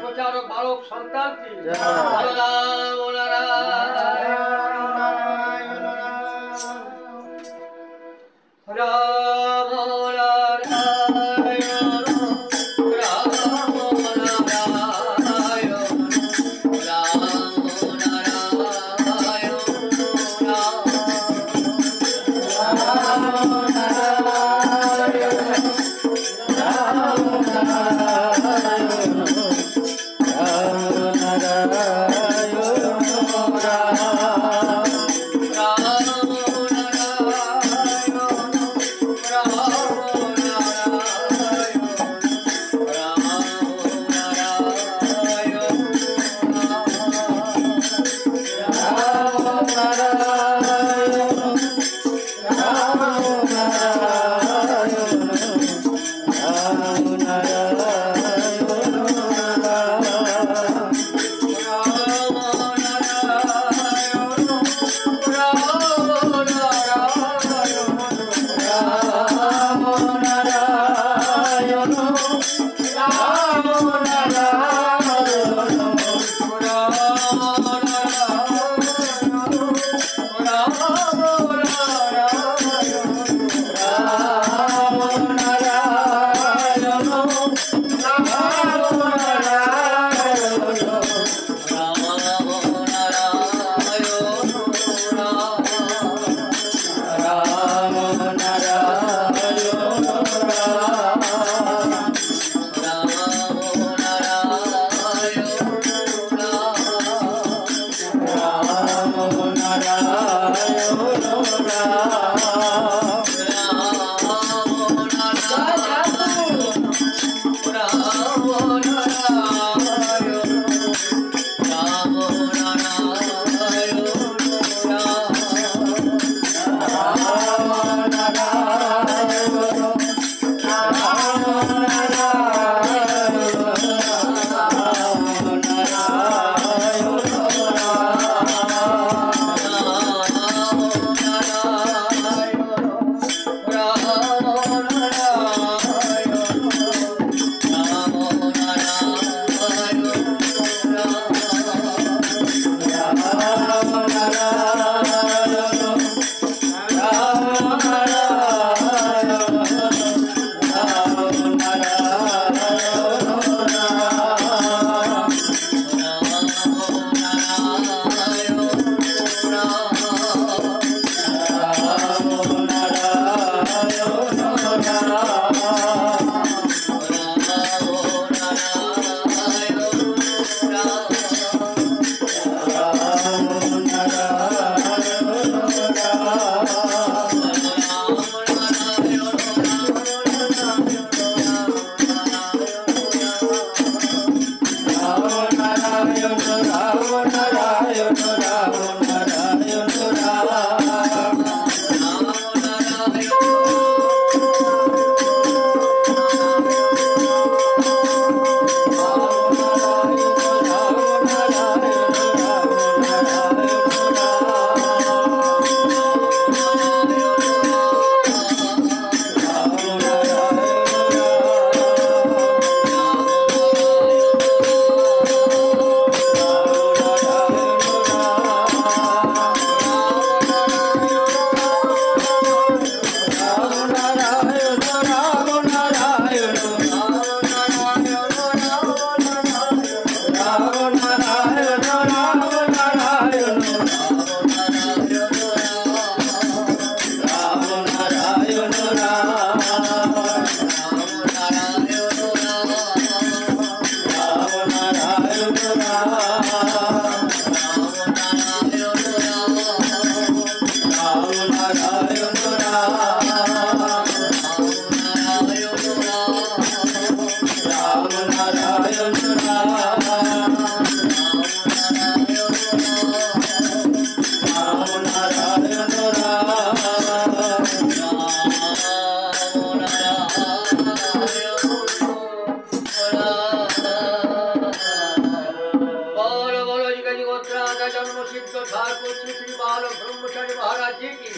प्रचारक बालक सन्तान की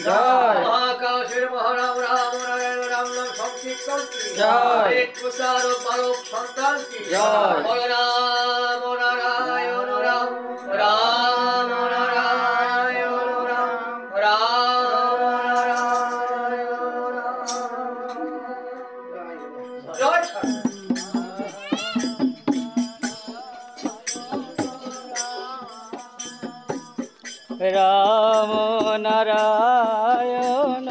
জয়। মহাকাশের মহারাম রাম নারায়ণ রাম নাম সংকীর্তন কি জয়। এক প্রচারক বালক সন্তান কি জয়। বল রাম নারায়ণ রাম রাম নারায়ণ রাম রাম নারায়ণ রাম জয় ঠাকুর। রাম নারায়ণ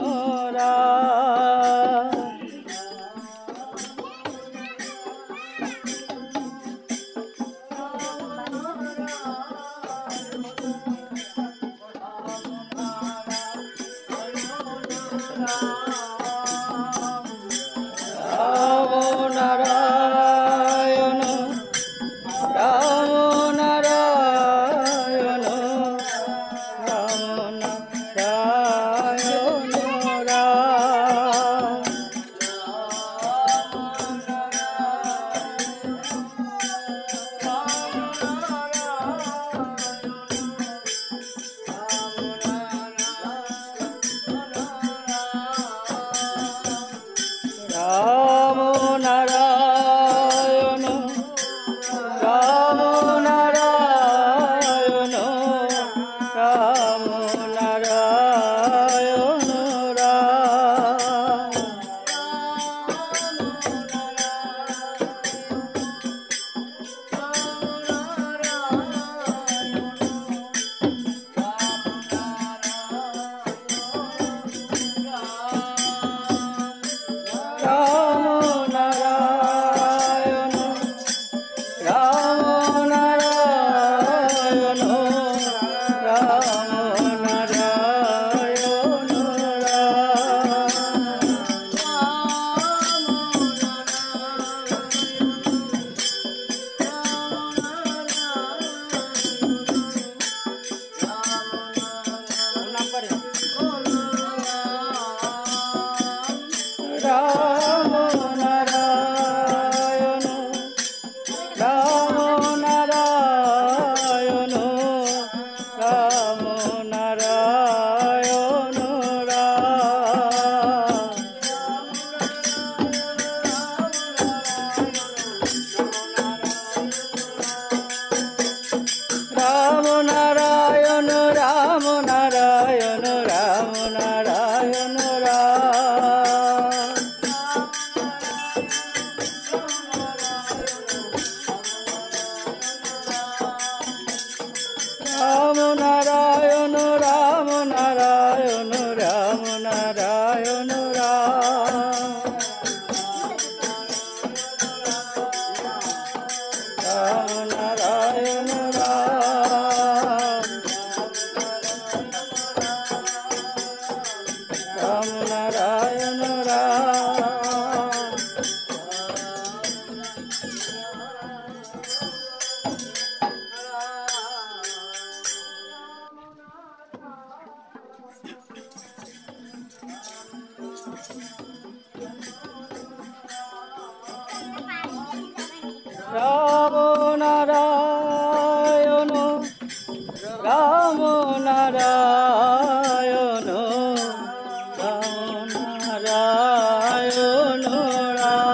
রাম রাম নারায়ণ রাম নারায়ণ রাম নারায়ণ রাম রাম নারায়ণ রাম নারায়ণ রাম নারায়ণ রাম রাম নারায়ণ রাম নারায়ণ রাম নারায়ণ রাম নারায়ণ রাম নারায়ণ রাম নারায়ণ রাম নারায়ণ রাম নারায়ণ রাম নারায়ণ রাম নারায়ণ রাম নারায়ণ রাম নারায়ণ রাম নারায়ণ রাম নারায়ণ রাম নারায়ণ রাম নারায়ণ রাম নারায়ণ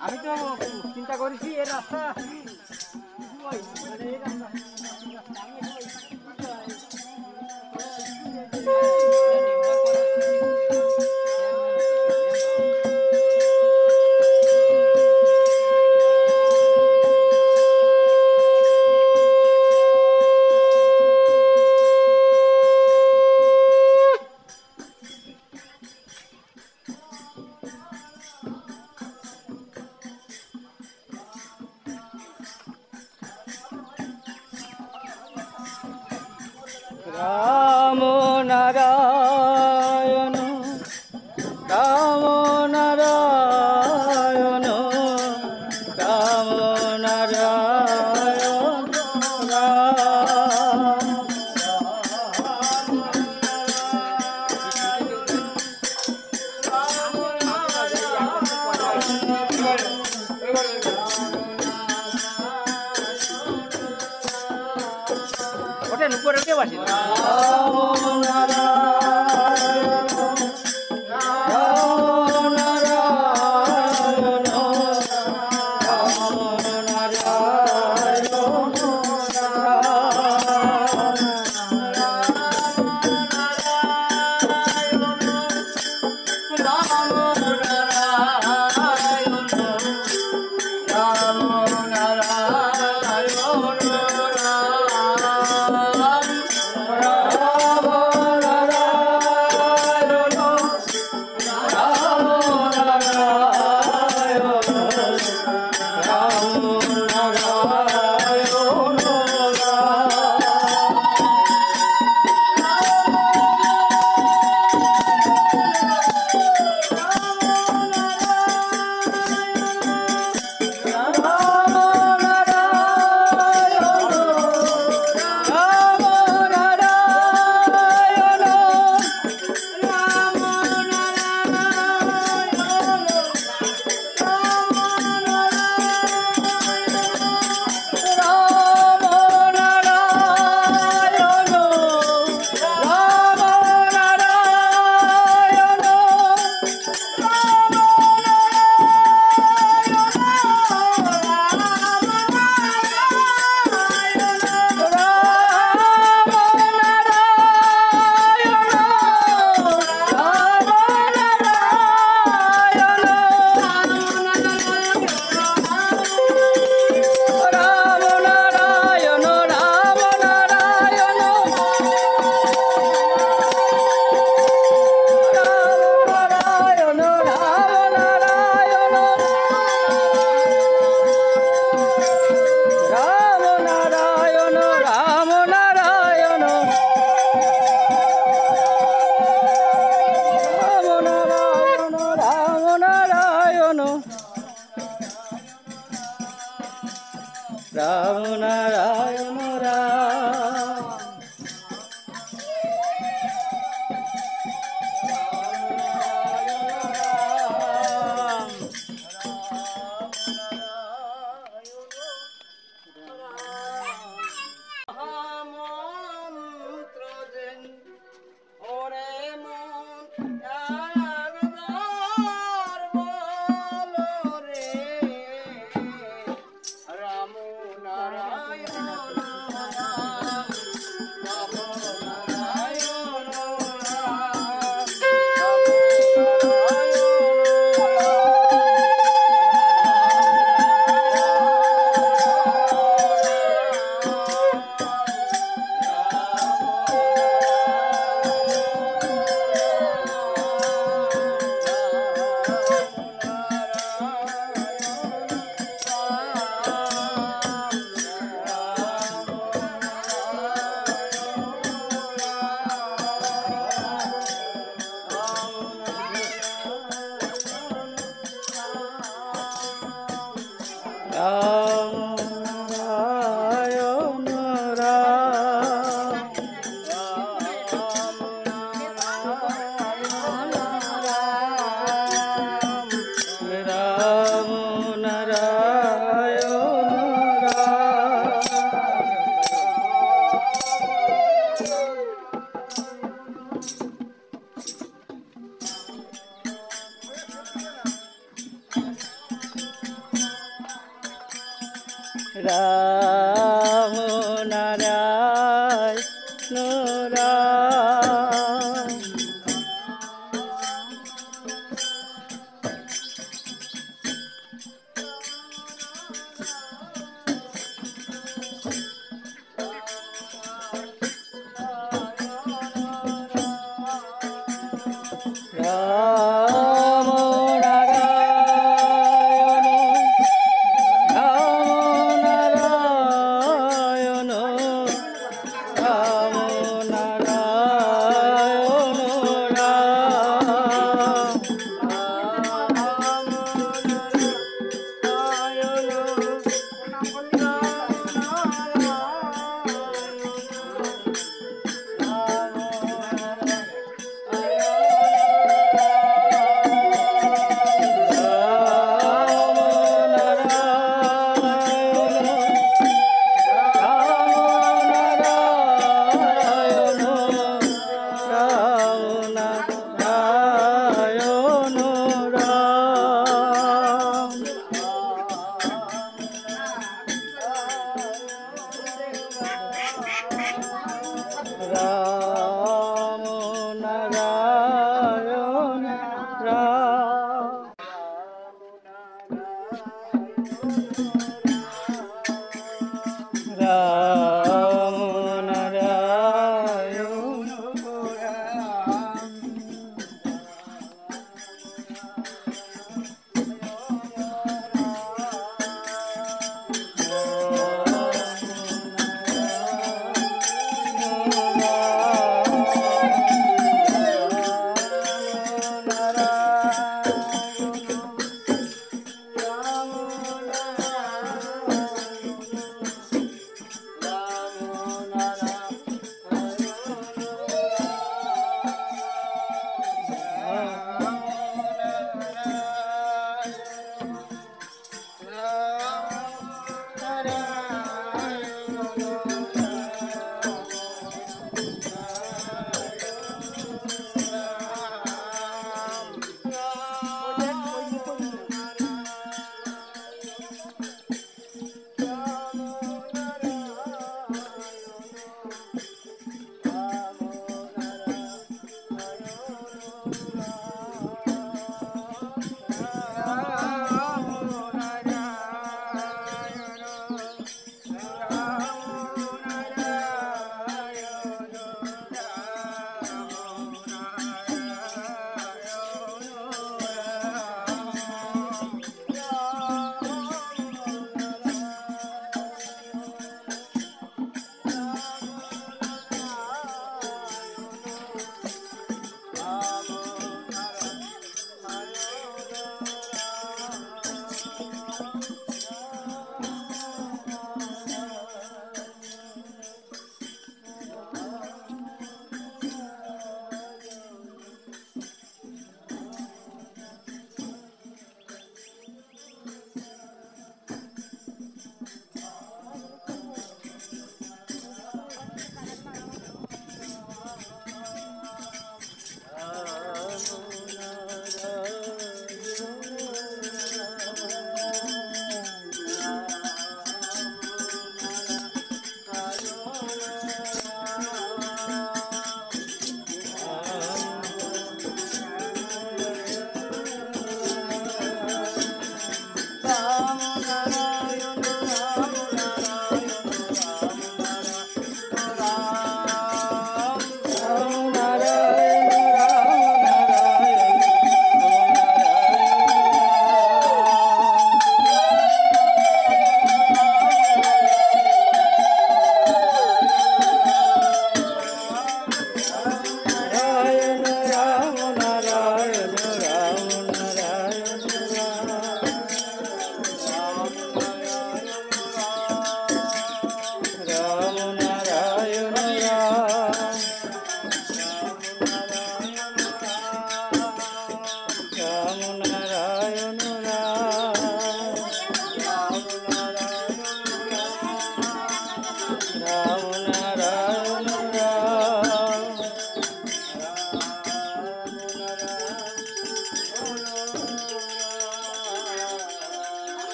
আমি তো চিন্তা করেছি এই রাস্তা রাম নারায়ণ রাম নারায়ণ রাম নারায়ণ ওঠেন উপরে উঠে বসে রাম নারায়ণ রাম রাম নারায়ণ রাম রাম নারায়ণ রাম নারায়ণ রাম নারায়ণ রাম নারায়ণ রাম রাম নারায়ণ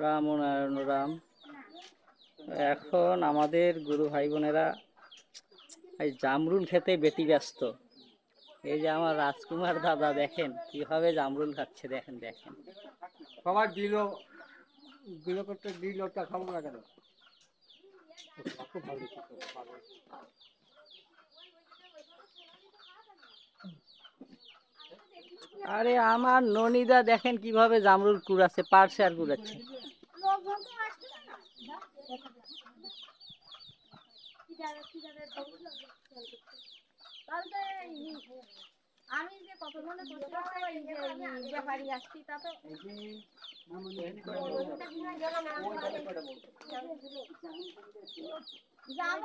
রাম নারায়ণ রাম। এখন আমাদের গুরু ভাই বোনেরা এই জামরুল খেতে বেটি ব্যস্ত। এই যে আমার রাজকুমার দাদা দেখেন কিভাবে জামরুল খাচ্ছে, দেখেন দেখেন। সবার দিল দিল করতে দিল ওটা খাবো না কেন? আরে আমার ননিদা দেখেন কিভাবে জামরুল কুড়াচ্ছে, পারছে আর কুড়াচ্ছে। আমি যে কত মনে করতে ব্যাপারী আসছি তা তো জাম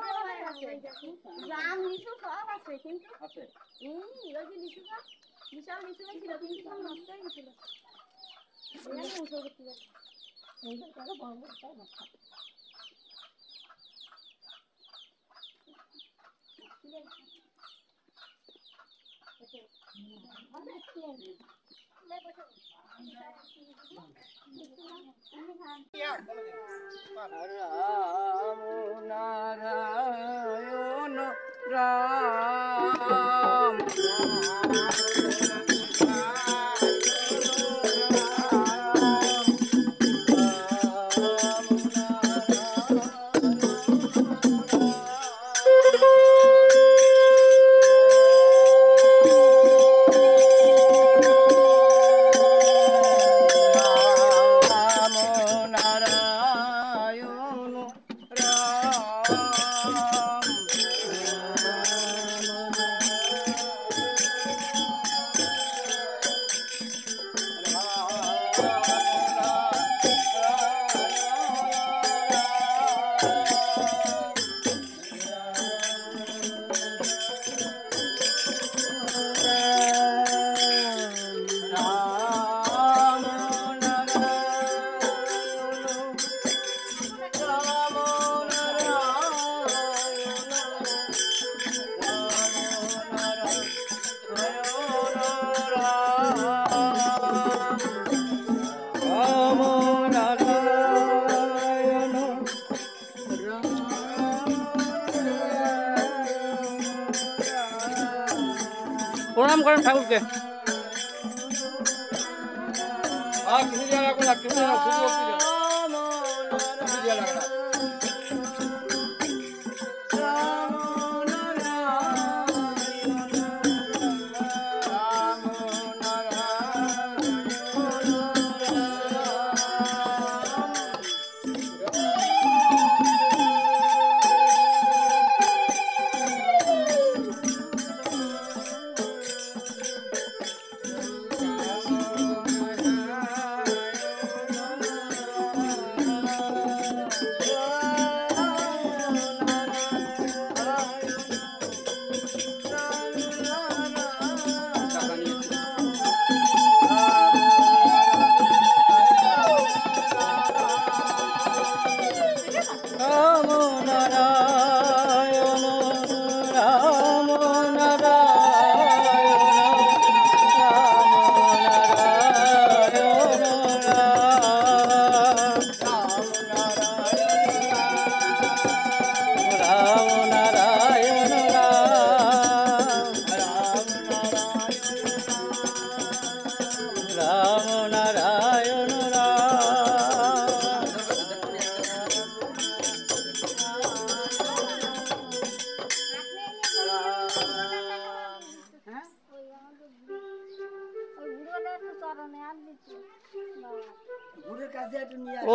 লিচু সব আছে কিন্তু লিচু গাছ বিশাল লিচু গাছ ছিল কিন্তু সব নষ্ট হয়ে গেছিল। রাম নারায়ণ রাম। প্রণাম করেন ঠাকুরকে। কিছু দেওয়া লাগবে না, কিছু দেওয়া লাগবে না, কিছু দেওয়া লাগবে না।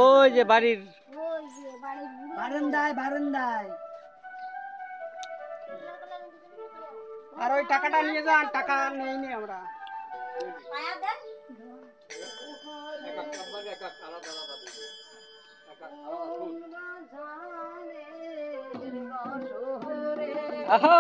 ওই যে বাড়ির বারান্দায় বারান্দায়। আর ওই টাকাটা নিয়ে যান, টাকা নেই নি আমরা। আহা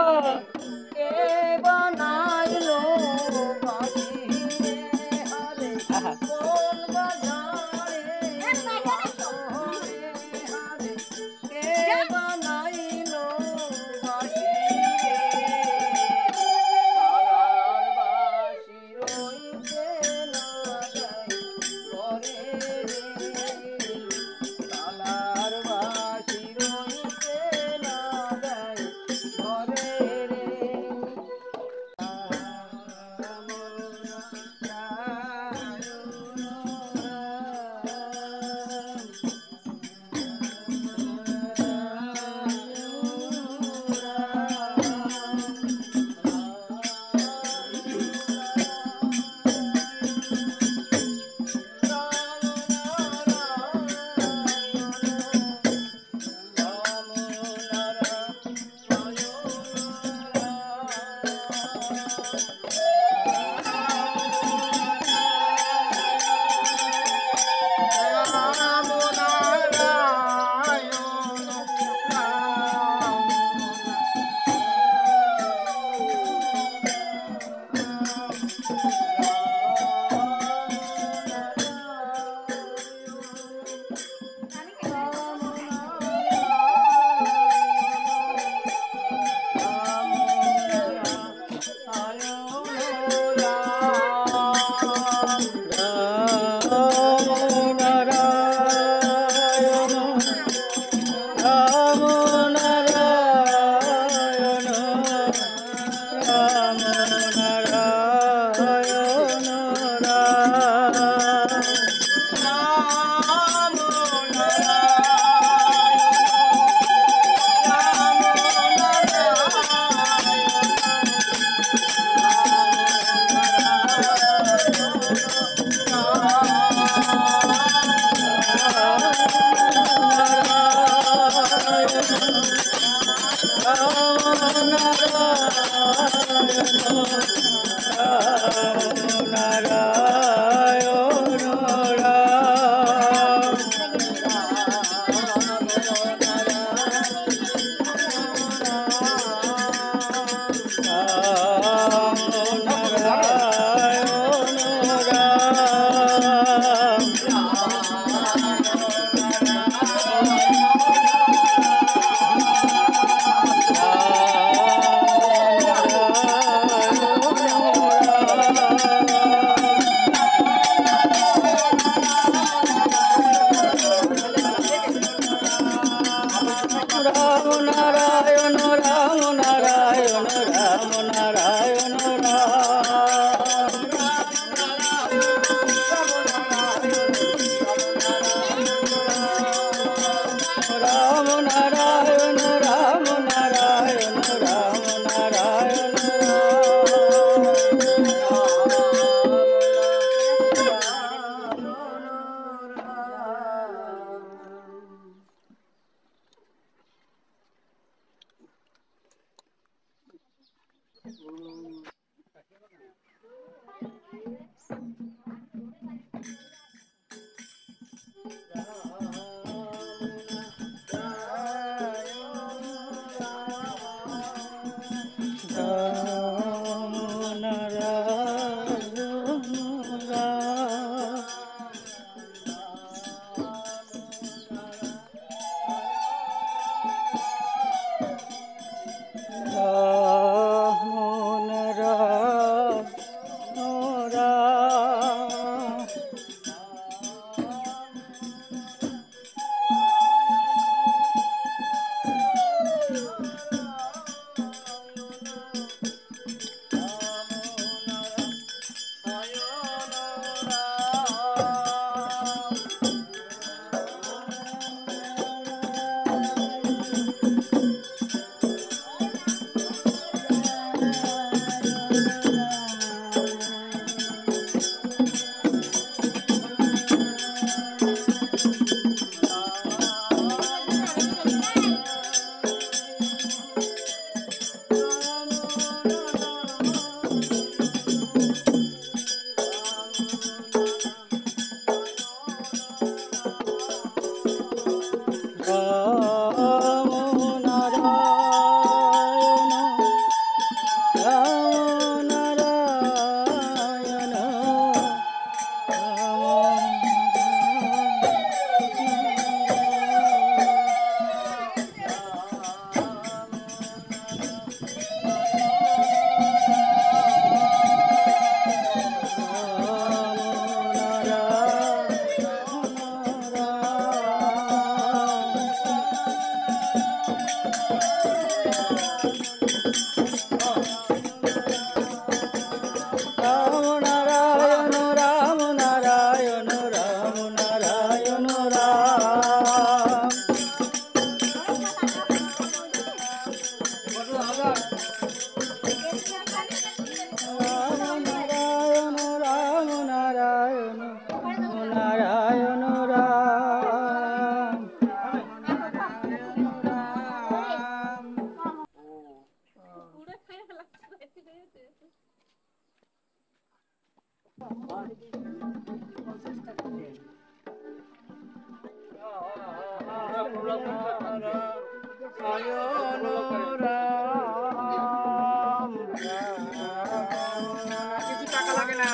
কিছু টাকা লাগে না।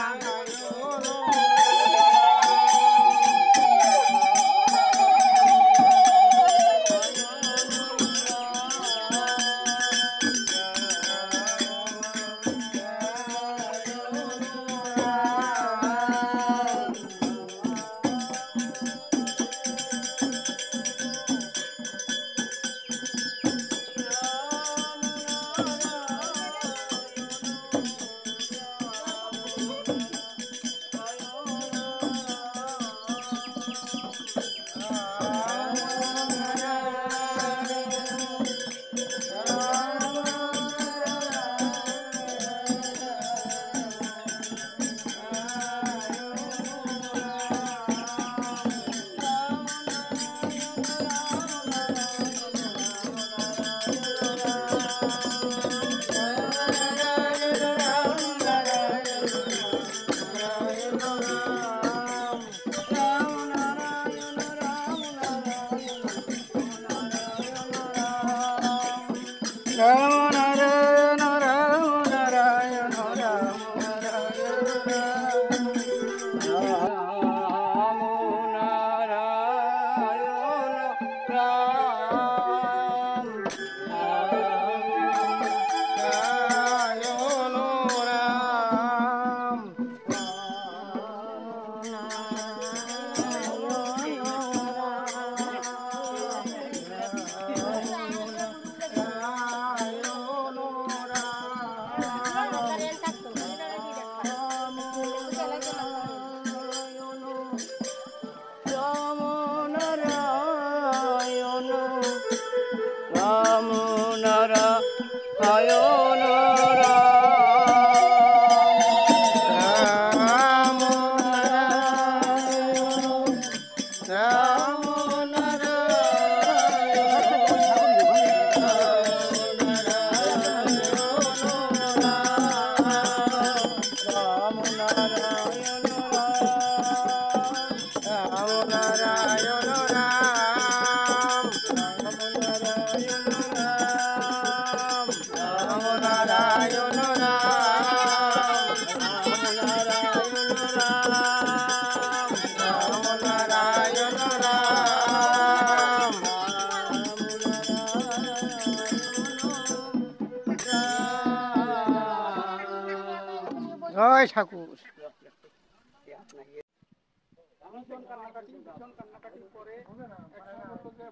জয় ঠাকুর।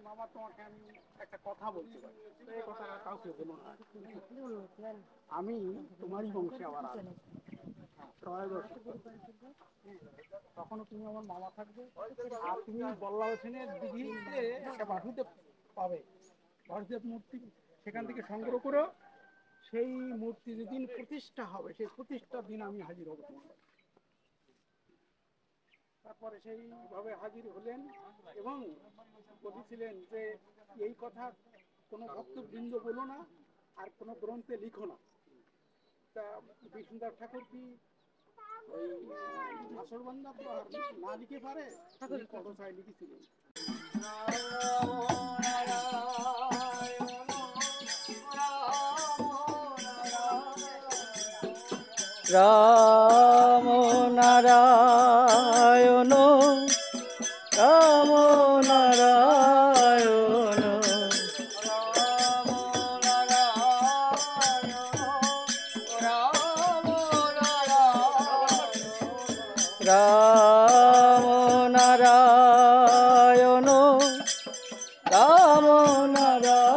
মামা তোমাকে আমি একটা কথা বলতে পারি, এই কথাটা কাউকে বলো না। আমি তোমারই বংশে আবার আসি, তখনও তুমি আমার মামা থাকবে। আর তুমি বল্লা হোসেনের দিঘিতে একটা বাসুদেব পাবে, বাসুদেব মূর্তি সেখান থেকে সংগ্রহ করো। সেই মূর্তি যেদিন প্রতিষ্ঠা হবে, সেই প্রতিষ্ঠার দিন আমি হাজির হব তোমার। তারপরে সেইভাবে হাজির হলেন এবং বলেছিলেন যে এই কথা কোনো ভক্তবৃন্দ বলো না, আর কোনো গ্রন্থে লিখো না। তা বিষ্ণুদাস ঠাকুর কি ওই আসরবান্ধা তো আর না লিখে পারে, কটসায় লিখেছিলেন। রাম নারায়ণ রাম নারায়ণ রাম নারায়ণ রাম নারায়ণ।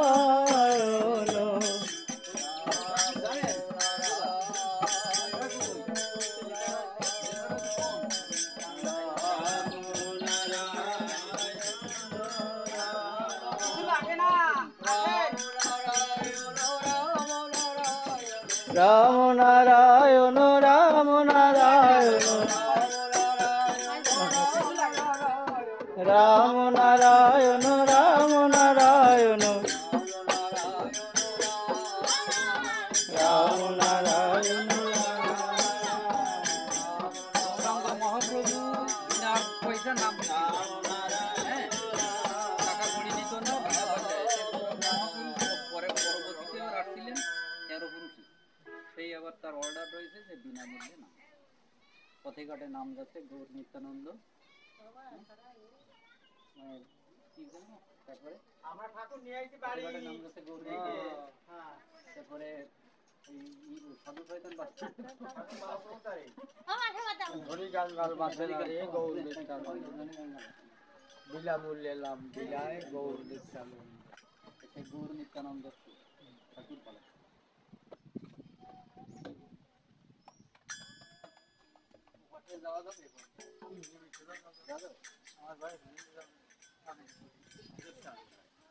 রাম নারায়ণ রাম নারায়ণ রাম নারায়ণ রাম নারায়ণ রাম নারায়ণ। মহাপ্রভু পয়সা নাম টাকা করি দিত না, পরে পরবর্তীতে আবার আসছিলেন 13 পুরুষে, সেই আবার তার অর্ডার রয়েছে যে বিনামূল্যে নাম পথে ঘাটে নাম যাচ্ছে গৌর নিত্যানন্দ। তারপরে আমরা ঠাকুর নিয়ে আইছি পথে ঘাটে নাম যাচ্ছে গৌর নিত্যানন্দ। তারপরে সাধু শয়তান বাচ্চা বিনামূল্যে লাভ বিলায় গৌর নিত্যানন্দ। সেই গৌর নিত্যানন্দ ঠাকুর পালা।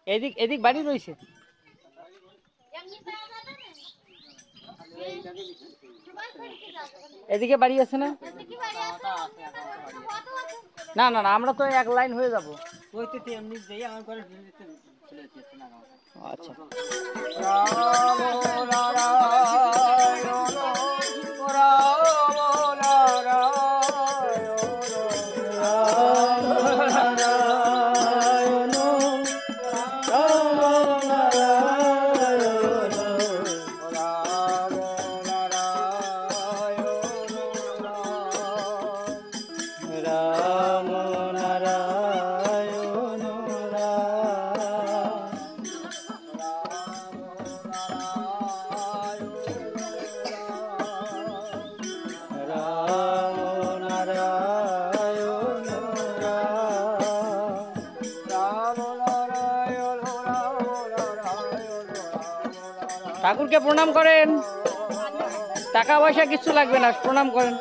এদিক এদিক বাড়ি রয়েছে। এদিকে বাড়ি আছে না? না না না, আমরা তো এক লাইন হয়ে যাব। এমনি যাই আমার ঘরে চলে যাচ্ছে না। আচ্ছা। রাম ঠাকুরকে প্রণাম করেন, টাকা পয়সা কিছু লাগবে না, প্রণাম করেন।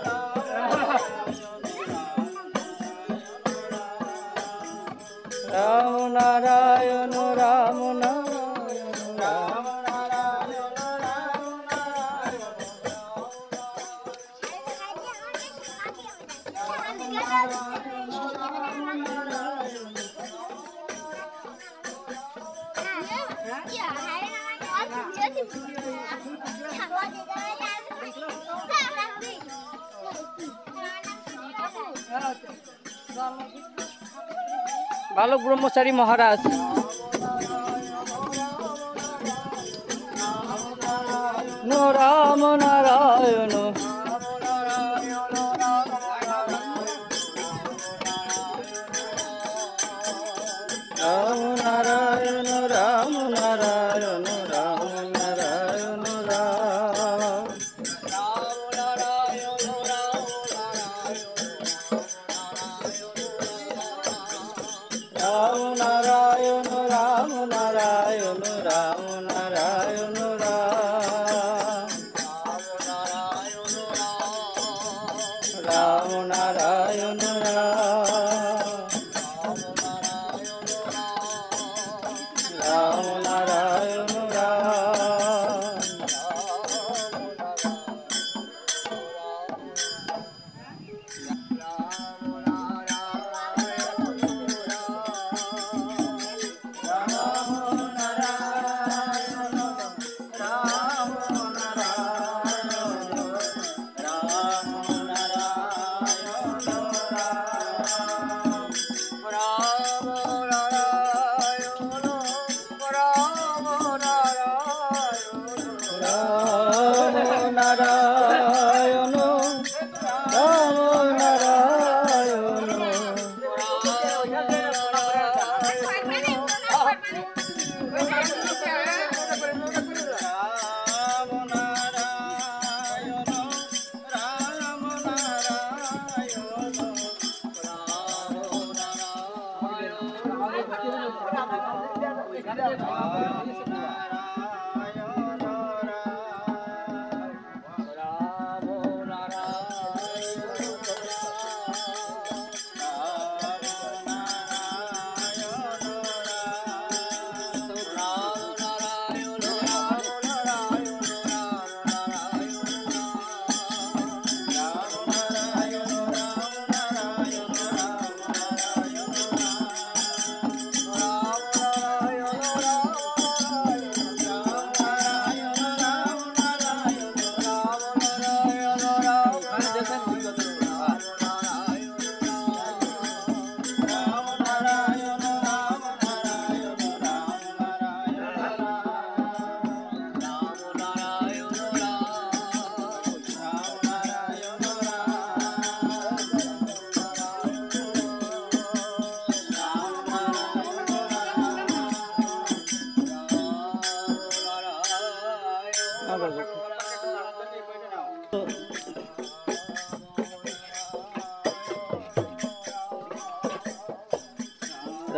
রাম নারায়ণ রাম নারায়ণ রাম বালক ব্রহ্মচারী মহারাজ। রাম নারায়ণ রাম নারায়ণ রাম নারায়ণ রাম নারায়ণ রাম রাম নারায়ণ রাম নারায়ণ রাম নারায়ণ রাম নারায়ণ রাম নারায়ণ নারায়ণ রাম নারায়ণ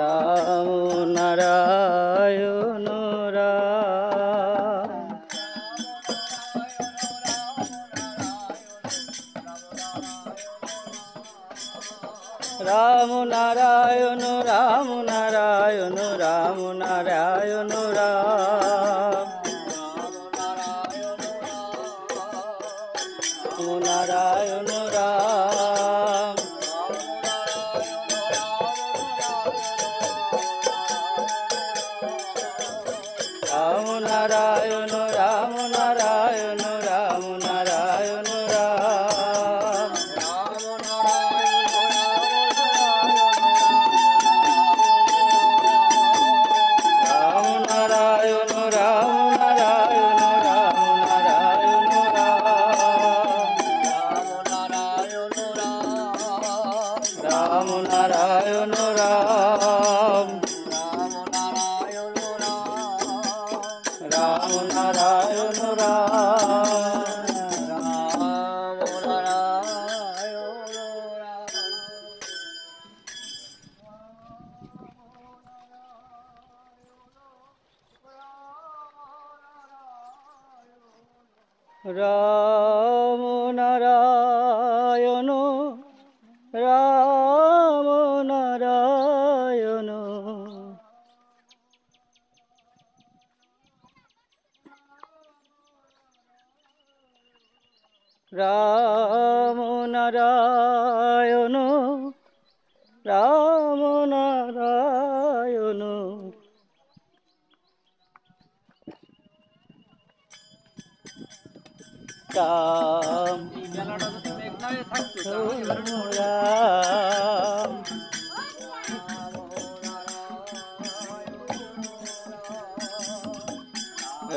রাম নারায়ণ রাম নারায়ণ রাম নারায়ণ রাম নারায়ণ রাম নারায়ণ রাম রাম নারায়ণ রাম নারায়ণ রাম নারায়ণ রাম রাম নারায়ণ রাম নারায়ণ রাম নারায়ণ রাম রাম নারায়ণ রাম নারায়ণ রাম নারায়ণ রাম নারায়ণ রাম এই মেলাটা যদি মেঘনা হয়ে থাকতো তাহলে এবারে রাম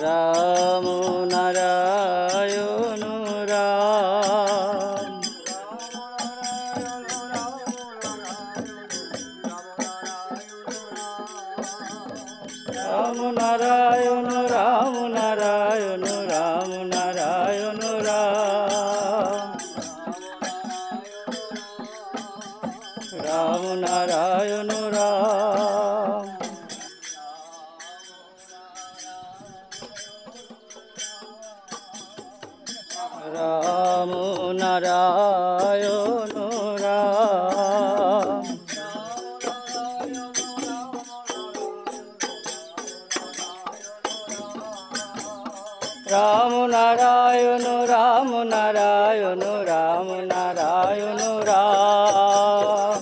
রাম নারায়ণ রাম রাম নারায়ণ রাম নারায়ণ রাম নারায়ণ রাম রাম নারায়ণ রাম রাম নারায়ণ রাম রাম নারায়ণ রাম নারায়ণ রাম নারায়ণ রাম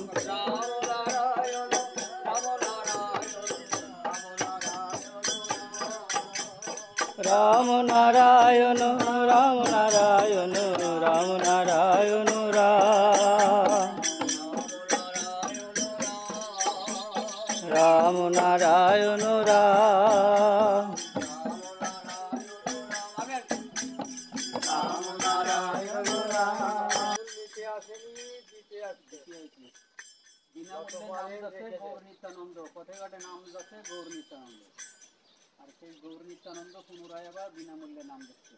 রাম নারায়ণ রাম নারায়ণ রাম নারায়ণ রাম রাম নারায়ণ রাম বিনামূল্যে নাম যাচ্ছে গৌর নিত্যানন্দ, পথে ঘাটে নাম যাচ্ছে গৌর নিত্যানন্দ। আর সেই গৌর নিত্যানন্দ পুনরায় আবার বিনামূল্যে নাম দিচ্ছে।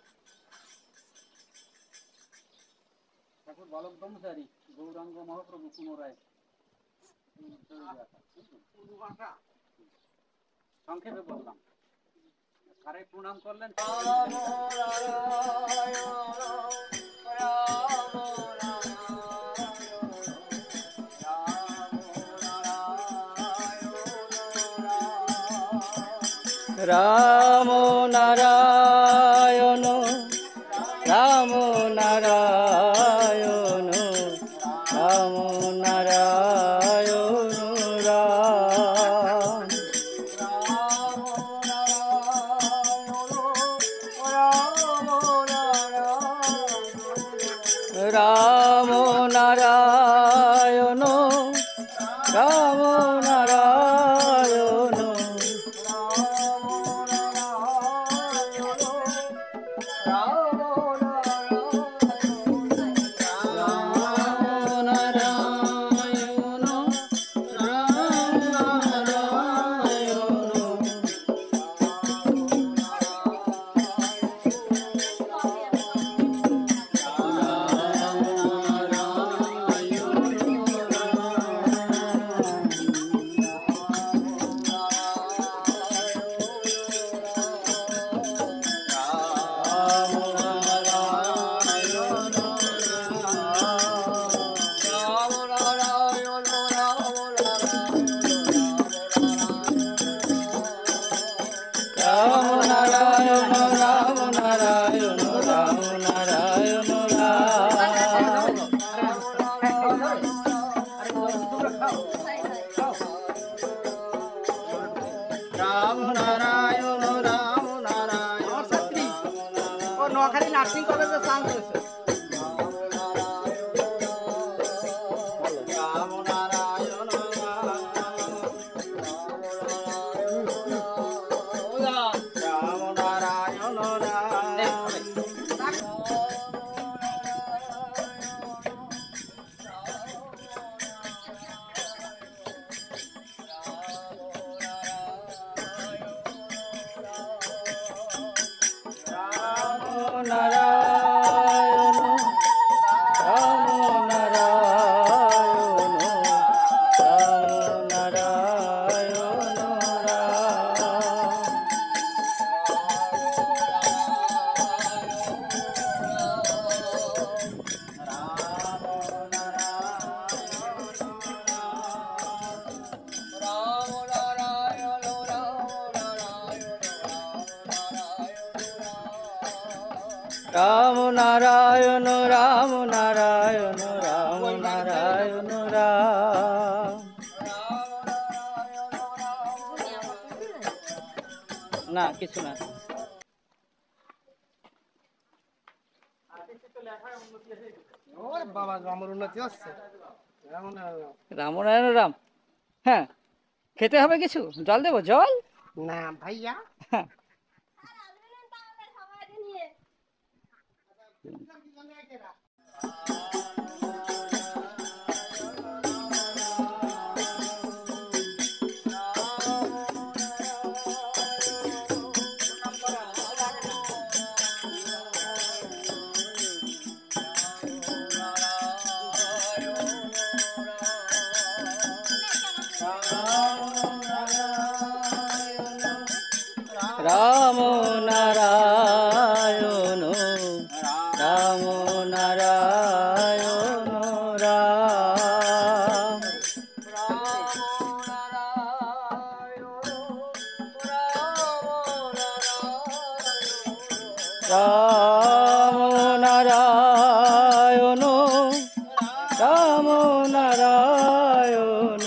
ঠাকুর বালক ব্রহ্মচারী গৌরাঙ্গ মহাপ্রভু পুনরায় সংক্ষেপে বললাম। আরে প্রণাম করলেন। রাম নারায়ণ রাম নারায়ণ রাম নারায়ণ রাম রাম নারায়ণ রাম নারায়ণ নোয়াখালী নার্সিং কলেজে চান্স হয়েছে। নারায়ণ রাম নারায়ণ রাম নারায়ণ রাম নারায়ণ রাম। না কিছু না। বাবা আমার উন্নতি হচ্ছে রাম নারায়ণ রাম। হ্যাঁ, খেতে হবে কিছু? জল দেবো? জল না ভাইয়া হ্যাঁ। রাম নারায়ণ রাম নারায়ণ রাম। রাম নারায়ণ রাম নারায়ণ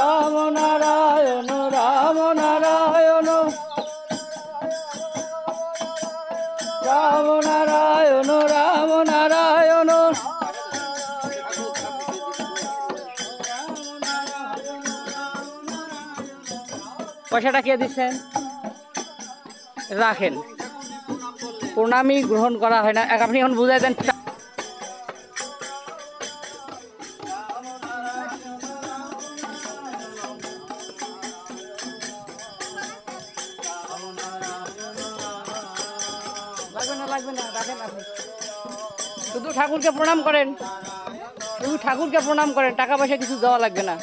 রাম নারায়ণ রাম নারায়ণ রাম নারায়ণ রাম নারায়ণ রাম নারায়ণ। পয়সাটা কে দিচ্ছেন? রাখেন, প্রণামী গ্রহণ করা হয় না। আপনি এখন বুঝাই দেন। লাগবে না, রাখেন আপনি। শুধু ঠাকুরকে প্রণাম করেন, শুধু ঠাকুরকে প্রণাম করেন, টাকা পয়সা কিছু দেওয়া লাগবে না।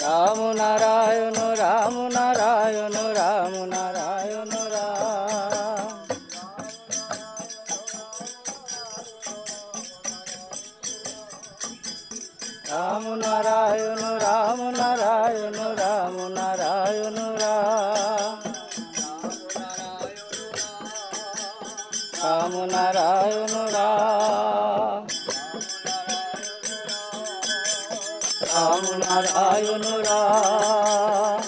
রাম নারায়ণ রাম নারায়ণ রাম নারায়ণ রাম। রাম নারায়ণ রাম নারায়ণ রাম নারায়ণ রাম। রাম নারায়ণ রাম রাম নারায়ণ রাম।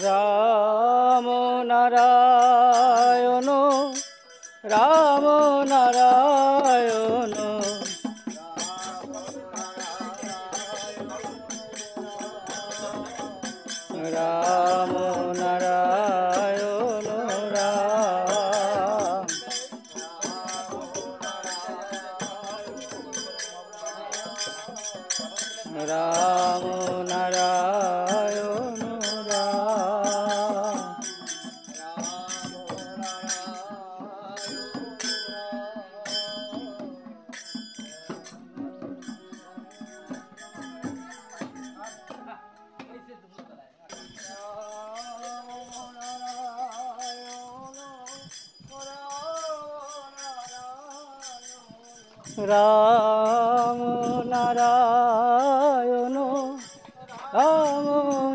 রাম নারায়ণ রাম নারায়ণ রাম নারায়ণ রাম। রাম নারায়ণ রাম। রাম নারায়ণ রাম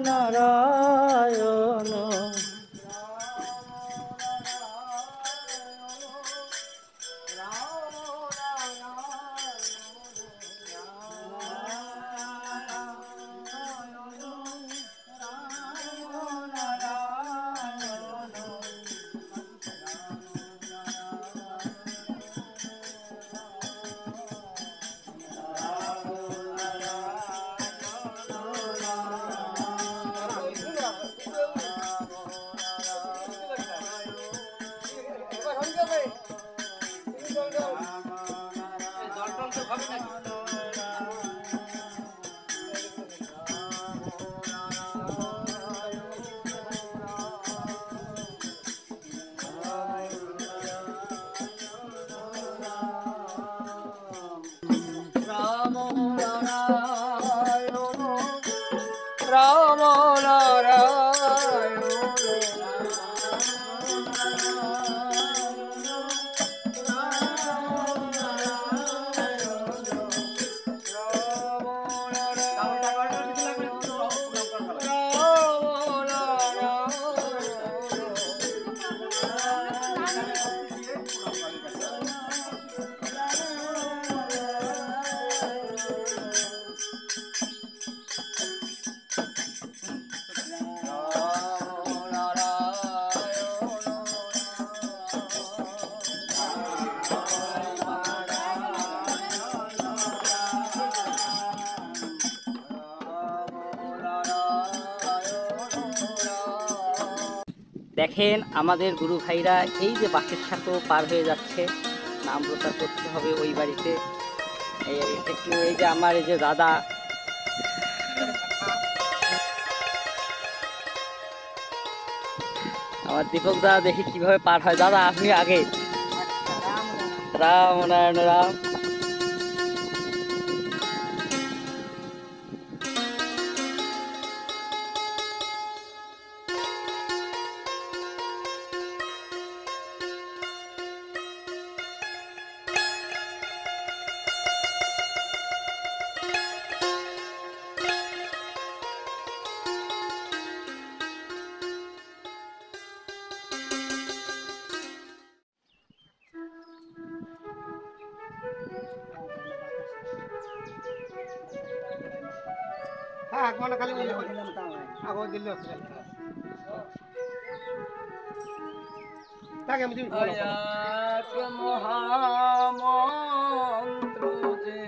নারায়ণ দেখেন আমাদের গুরু ভাইরা এই যে বাঁশের সাঁকো পার হয়ে যাচ্ছে, নাম প্রচার করতে হবে ওই বাড়িতে। একটু এই যে আমার এই যে দাদা, আমার দীপক দাদা দেখি কিভাবে পার হয়। দাদা আপনি আগে। রাম নারায়ণ রাম। হ্যাঁ কোন খালি বলে আগো দিল্লি আছে তাকে আমি তুমি বলো এক মহামন্ত্র যে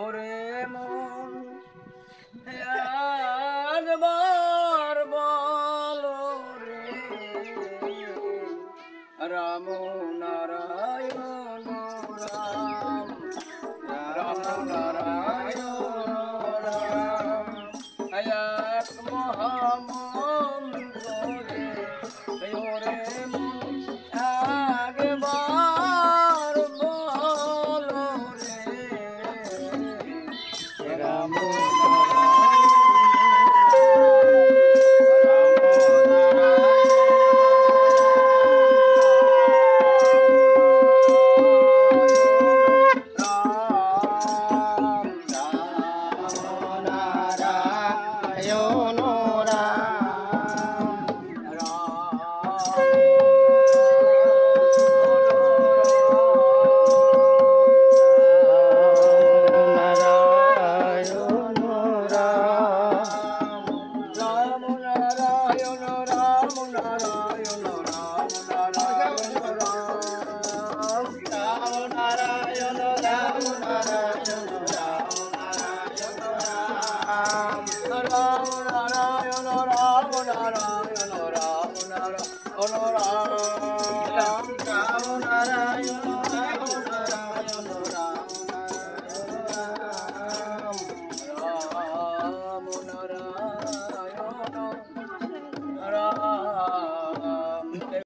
ওরে মন একবার বলো রে, রাম নারায়ণ রাম, রাম নারায়ণ রাম। এক মহামন্ত্র যে ওরে মন একবার বলো রে, রাম নারায়ণ